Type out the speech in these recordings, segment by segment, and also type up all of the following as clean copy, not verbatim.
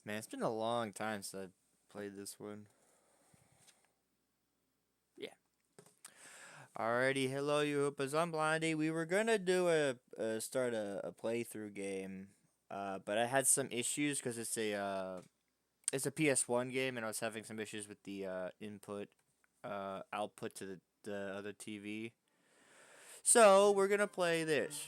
Man, it's been a long time since I've played this one. Yeah. Alrighty, hello you hoopas. I'm Blondie. We were gonna do start a playthrough game, but I had some issues because it's a PS1 game and I was having some issues with the input output to the other TV. So we're gonna play this.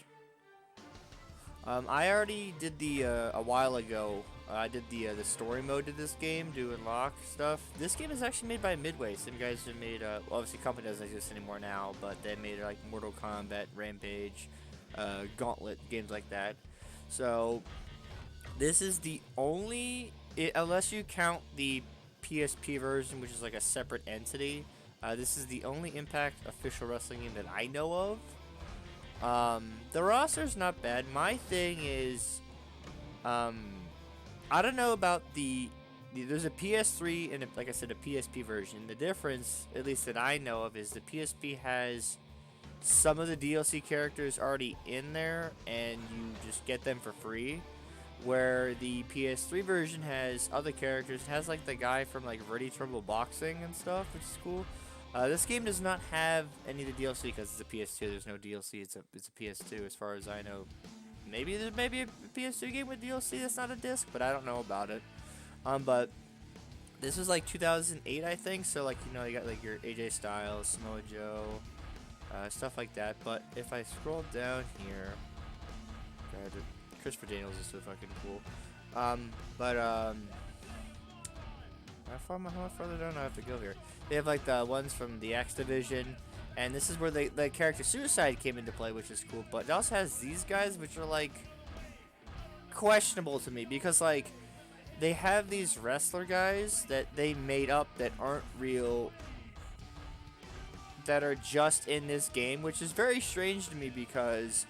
I already did a while ago. I did the story mode to this game to unlock stuff. This game is actually made by Midway. Some guys have made well, obviously company doesn't exist anymore now, but they made like Mortal Kombat, Rampage, Gauntlet, games like that. So this is the only, unless you count the PSP version, which is like a separate entity. This is the only Impact official wrestling game that I know of. The roster's not bad. My thing is, I don't know about there's a PS3 and like I said, a PSP version. The difference, at least that I know of, is the PSP has some of the DLC characters already in there, and you just get them for free. Where the PS3 version has other characters. It has like the guy from like Ready to Rumble Boxing and stuff, which is cool. This game does not have any of the DLC because it's a PS2. There's no DLC. It's a PS2 as far as I know. Maybe there's maybe a PS2 game with DLC that's not a disc, but I don't know about it. But this was like 2008, I think. So like you got like your AJ Styles, Samoa Joe, stuff like that. But if I scroll down here, God, Christopher Daniels is so fucking cool. How much further down do I have to go here? They have like the ones from the X Division, and this is where the character Suicide came into play, which is cool. But it also has these guys, which are like questionable to me because like they have these wrestler guys that they made up that aren't real, that are just in this game, which is very strange to me because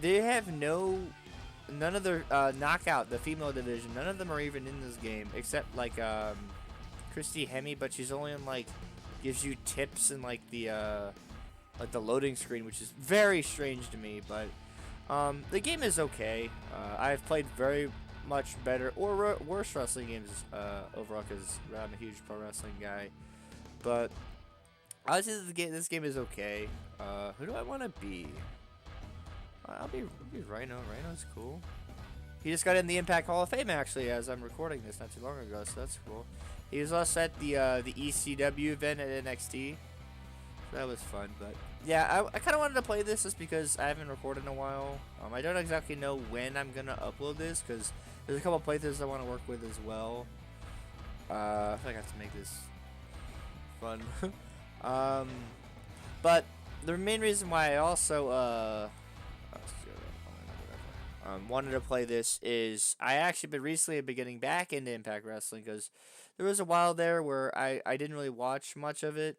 they have none of their knockout, the female division, none of them are even in this game except like Christy Hemme, but she's only in like gives you tips in like the loading screen, which is very strange to me. But the game is okay. I've played very much better or worse wrestling games overall because I'm a huge pro wrestling guy. But I would say this game is okay. Who do I want to be? I'll be Rhino. Rhino's cool. He just got in the Impact Hall of Fame actually as I'm recording this not too long ago, so that's cool. He was also at the ECW event at NXT. So that was fun, but yeah, I kind of wanted to play this just because I haven't recorded in a while. I don't exactly know when I'm gonna upload this because there's a couple playthroughs I want to work with as well. I feel like I have to make this fun. But the main reason why I also wanted to play this is I actually been recently getting back into Impact Wrestling because there was a while there where I didn't really watch much of it.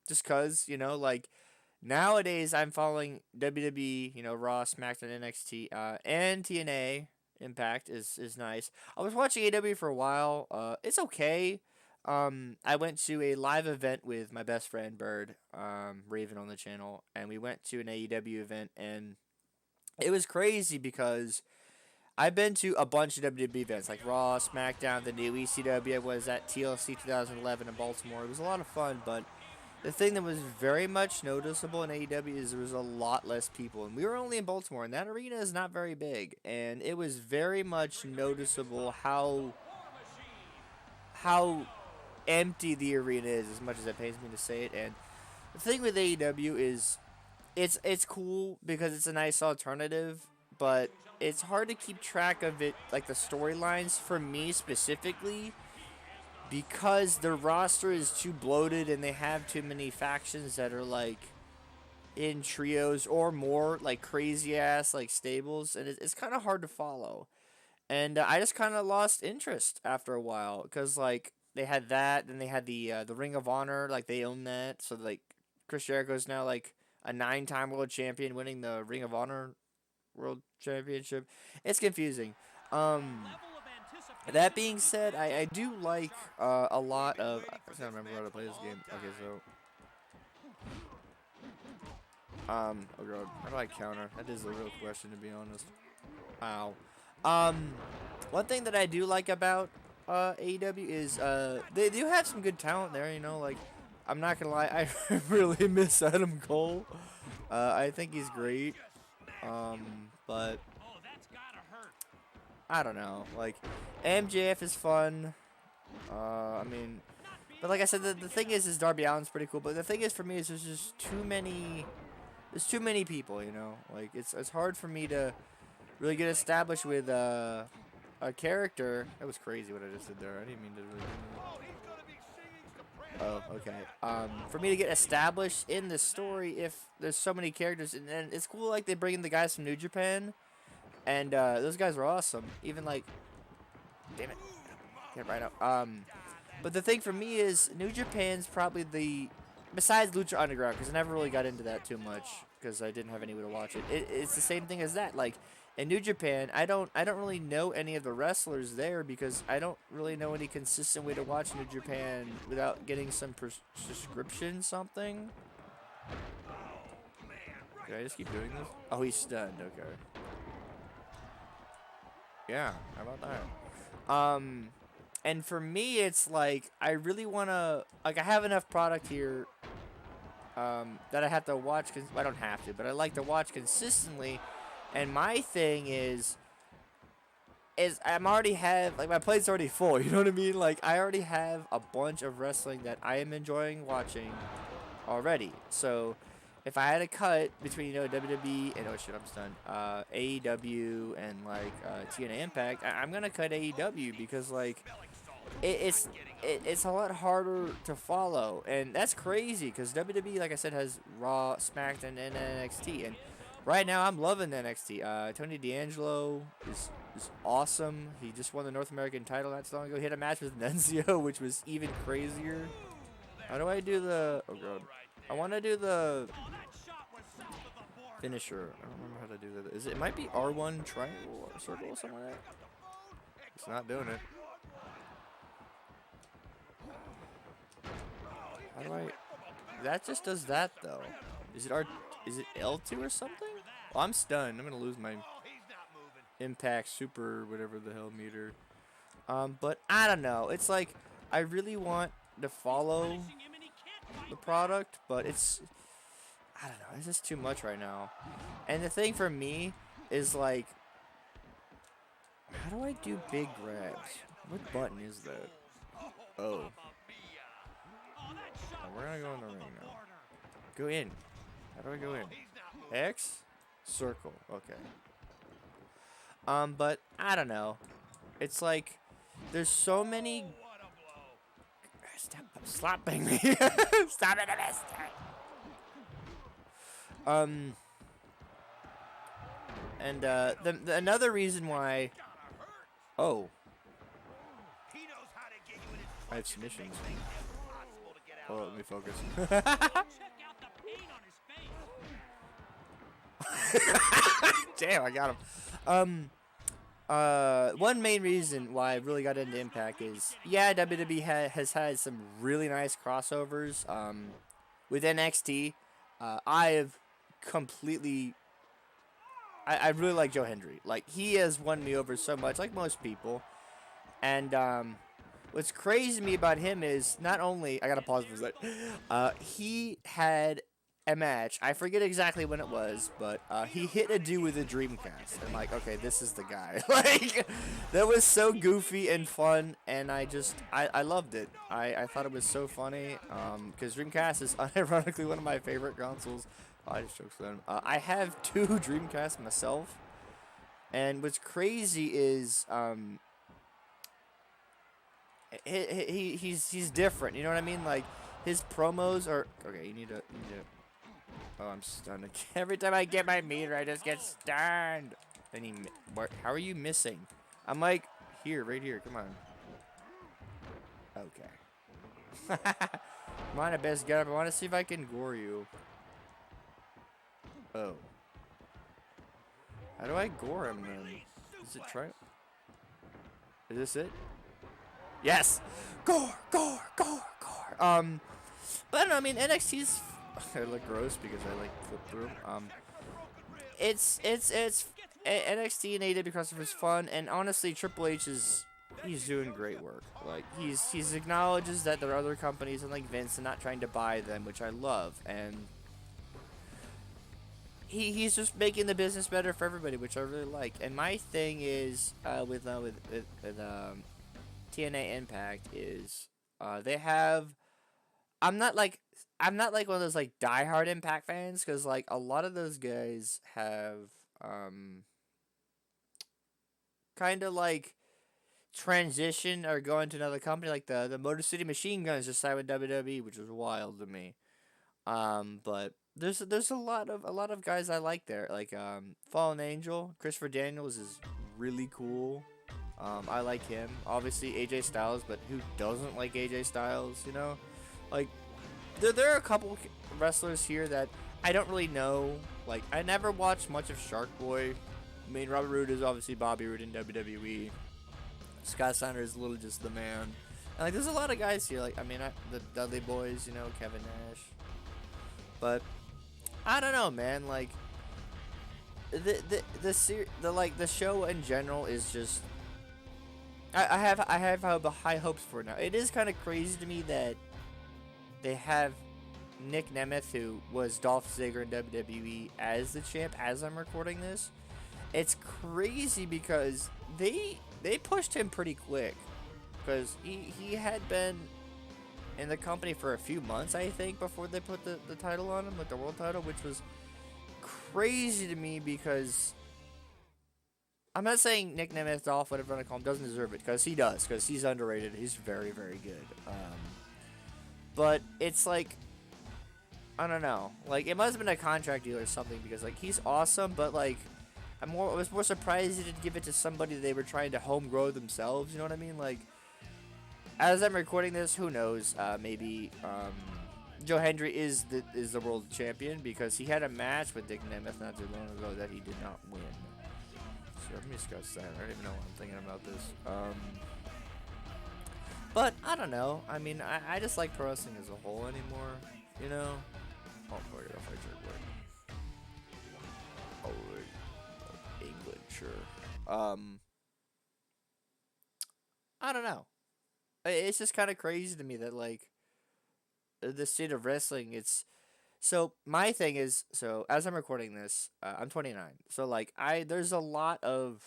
Just cause, like nowadays I'm following WWE, Raw, SmackDown, NXT, and TNA. Impact is nice. I was watching AW for a while. It's okay. I went to a live event with my best friend Bird, Raven on the channel, and we went to an AEW event, and it was crazy because I've been to a bunch of WWE events like Raw, SmackDown, the new ECW. I was at TLC 2011 in Baltimore. It was a lot of fun, but the thing that was very much noticeable in AEW is there was a lot less people, and we were only in Baltimore, and that arena is not very big, and it was very much noticeable how empty the arena is, as much as it pains me to say it. And the thing with AEW is it's cool because it's a nice alternative, but it's hard to keep track of it, like the storylines for me specifically, because their roster is too bloated and they have too many factions that are like in trios or more, like crazy ass like stables, and it's kind of hard to follow. And I just kind of lost interest after a while because like they had that, then they had the Ring of Honor, like they own that, so like Chris Jericho is now like a 9-time world champion, winning the Ring of Honor World Championship. It's confusing. That being said, I do like a lot of. I can't remember how to play this game. Okay, so oh god, how do I counter? That is a real question, to be honest. Ow. Um, One thing that I do like about AEW is they do have some good talent there. You know, like I'm not gonna lie, I really miss Adam Cole. I think he's great. But I don't know. Like MJF is fun. I mean, but like I said, the thing is Darby Allin's pretty cool. But the thing is for me is there's just too many. There's too many people. You know, like it's hard for me to really get established with a character. That was crazy what I just did there. I didn't mean to really do that. Oh, okay. For me to get established in the story, if there's so many characters, and it's cool, like they bring in the guys from New Japan, and those guys are awesome. Even like, damn it, get right up. But the thing for me is New Japan's probably besides Lucha Underground, because I never really got into that too much because I didn't have any way to watch it. It's the same thing as that. Like in New Japan, I don't really know any of the wrestlers there because I don't really know any consistent way to watch New Japan without getting some prescription something. Did I just keep doing this? Oh, he's stunned. Okay. Yeah, how about that? And for me, it's like I really wanna I have enough product here that I have to watch. I don't have to, but I like to watch consistently. And my thing is I'm already have like my plate's already full. You know what I mean? Like I already have a bunch of wrestling that I am enjoying watching already. So if I had a cut between WWE and oh shit I'm stunned AEW and like TNA Impact, I'm gonna cut AEW because like it's a lot harder to follow, and that's crazy because WWE, like I said, has Raw, SmackDown, and NXT, and right now I'm loving NXT. Tony D'Angelo is awesome. He just won the North American title not so long ago. He had a match with Nunzio, which was even crazier. How do I do the? Oh god, I want to do the finisher. I don't remember how to do that. It might be R1 triangle or circle or something like that. It's not doing it. How do I? That just does that though. Is it L2 or something? Well, I'm stunned. I'm gonna lose my impact super whatever the hell meter. But I don't know. It's like I really want to follow the product, but I don't know. It's just too much right now. And the thing for me is like, how do I do big grabs? What button is that? Oh. We're gonna go in the ring now. Go in. How do I go in? X? Circle. Okay. But I don't know. It's like there's so many. Stop slapping me. Stop it, and another reason why. Oh. I have submissions. Oh, let me focus. Damn, I got him. One main reason why I really got into Impact is, yeah, WWE has had some really nice crossovers. With NXT, I have completely. I really like Joe Hendry. Like he has won me over so much, like most people, and what's crazy to me about him is not only I gotta pause for a sec. He had a match. I forget exactly when it was, but he hit a dude with a Dreamcast. I'm like, okay, this is the guy. Like that was so goofy and fun, and I loved it. I thought it was so funny. Because Dreamcast is unironically one of my favorite consoles. Oh, I just choked them. I have 2 Dreamcasts myself, and what's crazy is he's different. You know what I mean? Like his promos are okay. You need to. Oh, I'm stunned. Every time I get my meter, I just get stunned. Then how are you missing? I'm like here, right here. Come on. Okay. Come on, I best get up. I want to see if I can gore you. Oh. How do I gore him then? Is it try? Is this it? Yes! Gore! Gore! Gore! Gore! But I don't know, I mean, I look gross because I, like, flip through them. It's NXT and AEW crossover is fun, and honestly, Triple H is he's doing great work. Like he's acknowledges that there are other companies and like Vince and not trying to buy them, which I love, and he's just making the business better for everybody, which I really like. And my thing is with TNA Impact is they have I'm not like I'm not like one of those like diehard Impact fans because like a lot of those guys have um kind of like transition or go into another company. Like the Motor City Machine Guns just signed with WWE, which was wild to me. But there's a lot of guys I like there. Like Fallen Angel, Christopher Daniels is really cool. I like him. Obviously AJ Styles, but who doesn't like AJ Styles? You know, like there are a couple wrestlers here that I don't really know. Like I never watched much of Shark Boy. I mean, Robert Roode is obviously Bobby Roode in WWE. Scott Steiner is little just the man. And like, there's a lot of guys here. Like, I mean, the Dudley Boys, you know, Kevin Nash. But I don't know, man. Like, the show in general is just. I have high hopes for it now. It is kind of crazy to me that they have Nick Nemeth, who was Dolph Ziggler in WWE, as the champ as I'm recording this. It's crazy because they pushed him pretty quick because he had been in the company for a few months, I think, before they put the title on him, like the world title, which was crazy to me because I'm not saying Nick Nemeth, Dolph, whatever you want to call him, doesn't deserve it, because he does, because he's underrated. He's very, very good. But it's like, I don't know. Like, it must have been a contract deal or something, because, like, he's awesome, but, like, I was more surprised he didn't give it to somebody they were trying to home grow themselves, you know what I mean? Like, as I'm recording this, who knows? Maybe Joe Hendry is the world champion, because he had a match with Nick Nemeth not too long ago that he did not win. So let me discuss that. I don't even know what I'm thinking about this. But I don't know. I mean, I just like pro wrestling as a whole anymore. You know? Oh, boy, I'll fight your boy. Oh, England, sure. I don't know. It's just kind of crazy to me that like the state of wrestling. It's so my thing is so as I'm recording this, I'm 29. So like there's a lot of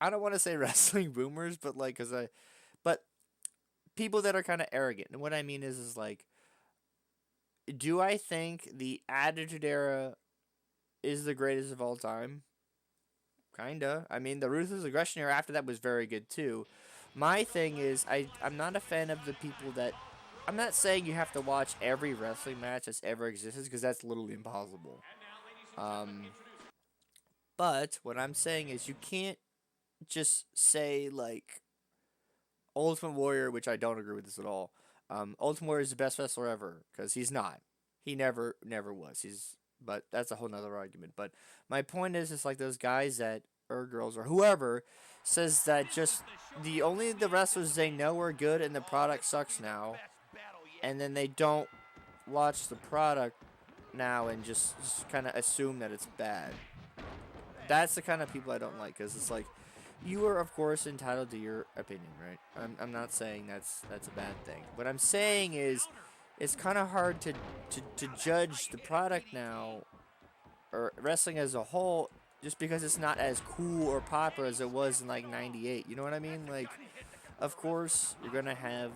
I don't want to say wrestling boomers, but like but people that are kind of arrogant. And what I mean is like, do I think the Attitude Era is the greatest of all time? Kinda. I mean, the Ruthless Aggression Era after that was very good too. My thing is, I'm not a fan of the people that. I'm not saying you have to watch every wrestling match that's ever existed, because that's literally impossible. Um, but what I'm saying is, you can't just say like Ultimate Warrior, which I don't agree with this at all. Ultimate Warrior is the best wrestler ever, because he's not. He never was. But that's a whole nother argument. But my point is, it's like those guys that or girls or whoever says that just the wrestlers they know are good and the product sucks now, and then they don't watch the product now and just kind of assume that it's bad. That's the kind of people I don't like, because it's like you are of course entitled to your opinion, right? I'm not saying that's a bad thing. What I'm saying is it's kind of hard to judge the product now or wrestling as a whole just because it's not as cool or popular as it was in like 98. You know what I mean? Like, of course you're gonna have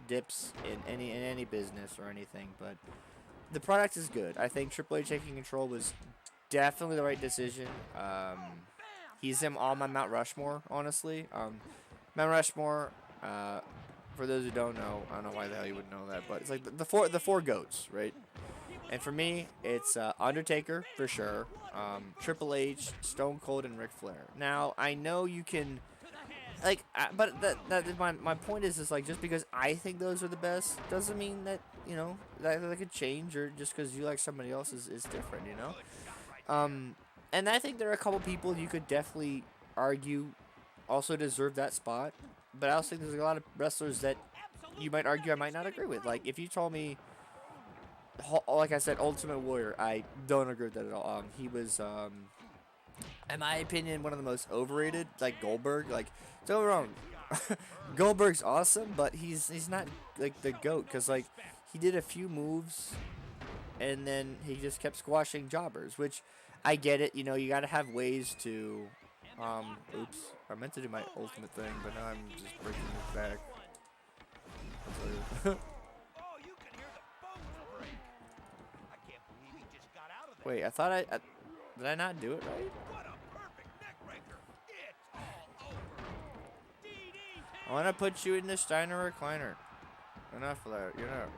dips in any business or anything, but the product is good. I think Triple H taking control was definitely the right decision. He's him on my Mount Rushmore, honestly. Mount Rushmore, for those who don't know, I don't know why the hell you wouldn't know that, but it's like the four goats, right? And for me, it's Undertaker for sure, Triple H, Stone Cold, and Ric Flair. Now I know you can, like, but my point is like just because I think those are the best doesn't mean that that could change, or just because you like somebody else is different, you know. And I think there are a couple people you could definitely argue also deserve that spot, but I also think there's a lot of wrestlers that you might argue I might not agree with. Like if you told me, like I said, Ultimate Warrior, I don't agree with that at all. He was in my opinion, one of the most overrated, like Goldberg. Like, don't get me wrong, Goldberg's awesome, but he's not like the GOAT because like he did a few moves and then he just kept squashing jobbers, which I get it. You know, you got to have ways to. Oops, I meant to do my ultimate thing, but now I'm just breaking it back. Wait, I thought did I not do it right? I want to put you in the Steiner recliner. Enough of that, you know.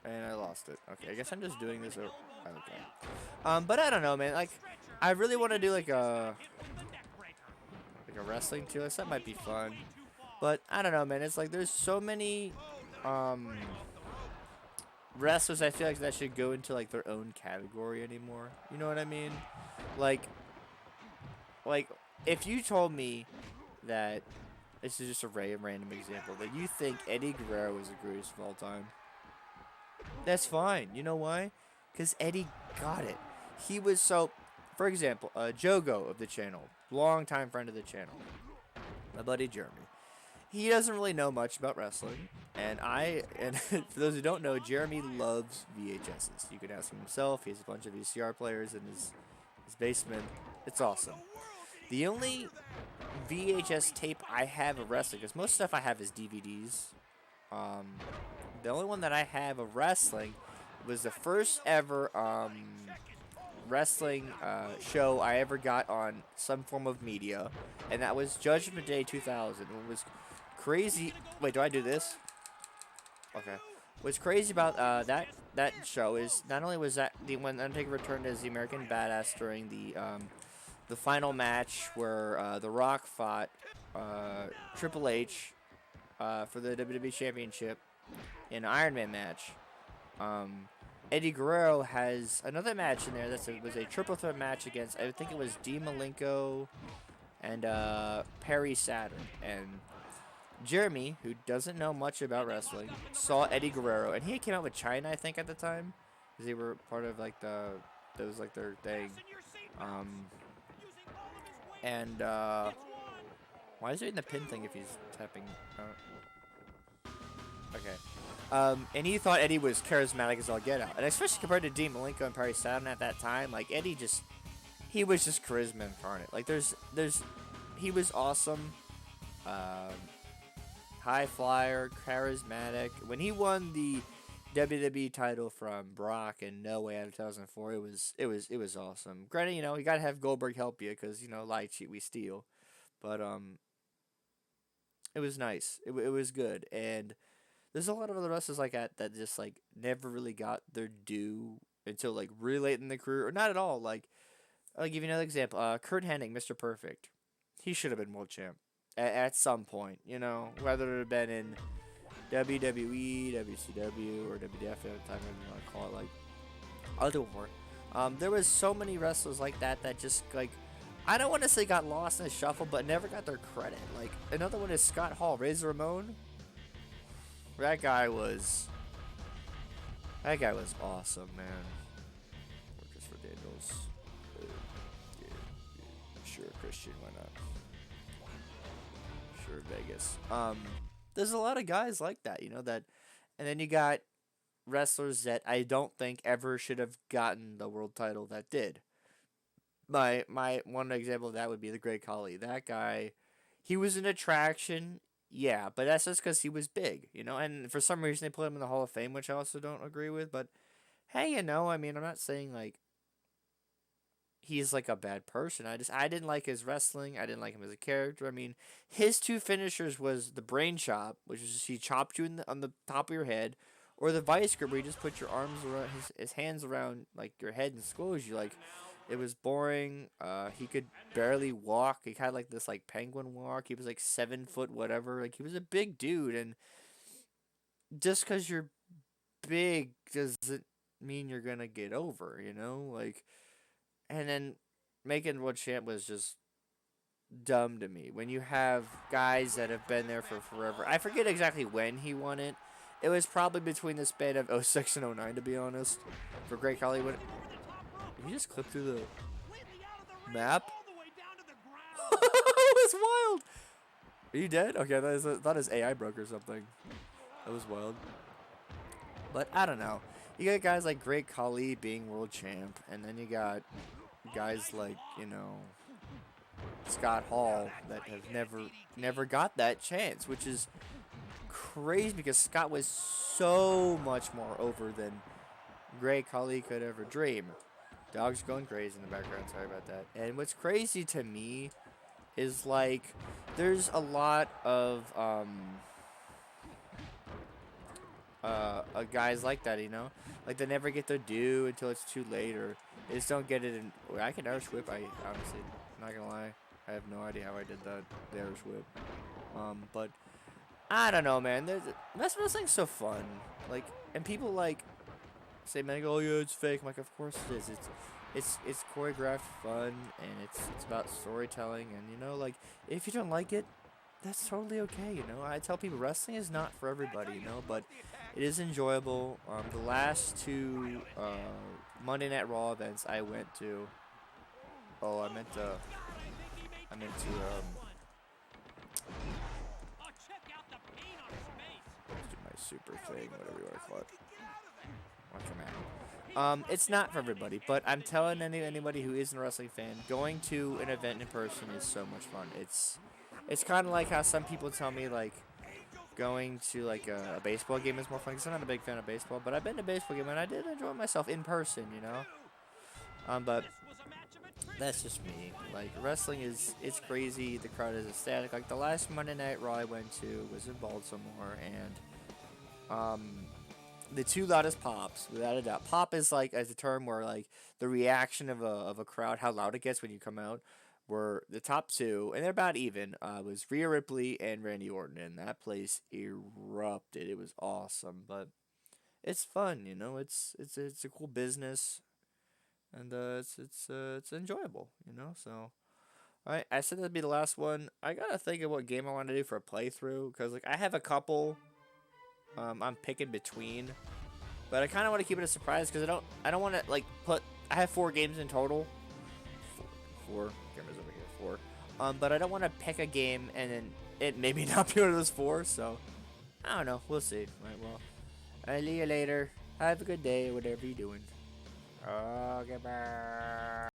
And I lost it. Okay, I guess I'm just doing this over. Okay. But I don't know, man. Like, I really want to do like a wrestling too. That might be fun. But I don't know, man. It's like there's so many wrestlers I feel like that should go into like their own category anymore. You know what I mean? Like if you told me that this is just a random example that you think Eddie Guerrero is the greatest of all time, that's fine. You know why? Because Eddie got it. He was so. For example, Jogo of the channel, longtime friend of the channel, my buddy Jeremy. He doesn't really know much about wrestling, and for those who don't know, Jeremy loves VHSs. You can ask him himself. He has a bunch of VCR players in his basement. It's awesome. The only VHS tape I have of wrestling, because most stuff I have is DVDs. The only one that I have of wrestling was the first ever wrestling show I ever got on some form of media, and that was Judgment Day 2000. It was crazy. Wait, do I do this? Okay. What's crazy about that show is not only was that when Undertaker returned as the American Badass during the final match where The Rock fought Triple H for the WWE Championship in an Iron Man match. Eddie Guerrero has another match in there that was a triple threat match against, I think it was Dean Malenko and Perry Saturn. And Jeremy, who doesn't know much about wrestling, saw Eddie Guerrero, and he came out with China, I think, at the time, because they were part of like that was like their thing. Why is he in the pin thing if he's tapping? Okay. And he thought Eddie was charismatic as all get out. And especially compared to Dean Malenko and Perry Saturn at that time, like Eddie he was just charisma incarnate. Like he was awesome. High flyer, charismatic. When he won the WWE title from Brock in No Way Out of 2004, it was awesome. Granted, you know, you gotta have Goldberg help you because, you know, lie, cheat, we steal. But it was nice. It was good. And there's a lot of other wrestlers like that just like never really got their due until like really late in the career, or not at all. Like I'll give you another example. Kurt Hennig, Mr. Perfect. He should have been world champ at some point. You know, whether it had been in WWE, WCW, or WWF at the time, whatever you want to call it. Like other war. There was so many wrestlers like that just like. I don't want to say got lost in the shuffle, but never got their credit. Like another one is Scott Hall, Razor Ramon. That guy was awesome, man. Workers for Daniels. Yeah, sure, Christian, why not? Sure, Vegas. There's a lot of guys like that, you know, that, and then you got wrestlers that I don't think ever should have gotten the world title that did. My one example of that would be the Great Khali. That guy, he was an attraction. Yeah, but that's just because he was big, you know, and for some reason they put him in the Hall of Fame, which I also don't agree with, but hey, you know, I mean, I'm not saying, like, he's, like, a bad person. I didn't like his wrestling. I didn't like him as a character. I mean, his two finishers was the brain chop, which is just he chopped you on the top of your head, or the vice grip where he just put your arms around, his hands around, like, your head and squoze you, like. It was boring. He could barely walk. He had like this like penguin walk. He was like 7 foot whatever. Like he was a big dude, and just because you're big doesn't mean you're gonna get over. You know, like, and then making world champ was just dumb to me. When you have guys that have been there for forever, I forget exactly when he won it. It was probably between the span of 06 and 09, to be honest. For Great Khali, did he just clip through the... map. It was wild. Are you dead? Okay, I thought his AI broke or something. That was wild. But I don't know. You got guys like Great Khali being world champ, and then you got guys like, Scott Hall that have never got that chance, which is crazy because Scott was so much more over than Great Khali could ever dream. Dog's going crazy in the background, sorry about that. And what's crazy to me is like there's a lot of guys like that, like they never get their due until it's too late, or they just don't get it. I can Irish whip. I honestly, not gonna lie, I have no idea how I did that. The Irish whip. But I don't know, man. Wrestling's so fun. Like, and people like say, man, oh yeah, it's fake. I'm like, of course it is. It's choreographed fun, and it's about storytelling, and like if you don't like it, that's totally okay. I tell people wrestling is not for everybody, but it is enjoyable. The last two Monday Night Raw events I went to. Oh, I meant to do my super thing, whatever you want to call it. It's not for everybody, but I'm telling anybody who isn't a wrestling fan, going to an event in person is so much fun. It's kind of like how some people tell me like going to like a baseball game is more fun, because I'm not a big fan of baseball, but I've been to a baseball game and I did enjoy myself in person. But that's just me. Like, wrestling it's crazy. The crowd is ecstatic. Like the last Monday Night Raw I went to was in Baltimore, and the two loudest pops, without a doubt. Pop is like as a term where like the reaction of a crowd, how loud it gets when you come out, were the top two, and they're about even. Was Rhea Ripley and Randy Orton, and that place erupted. It was awesome, but it's fun, It's a cool business, and it's enjoyable, So, all right, I said that'd be the last one. I gotta think of what game I want to do for a playthrough, because like I have a couple. I'm picking between, but I kind of want to keep it a surprise because I don't want to like put. I have 4 games in total. Four cameras over here. Four. But I don't want to pick a game and then it maybe not be one of those 4. So I don't know. We'll see. All right. Well, I'll see you later. Have a good day, whatever you're doing. Okay, bye.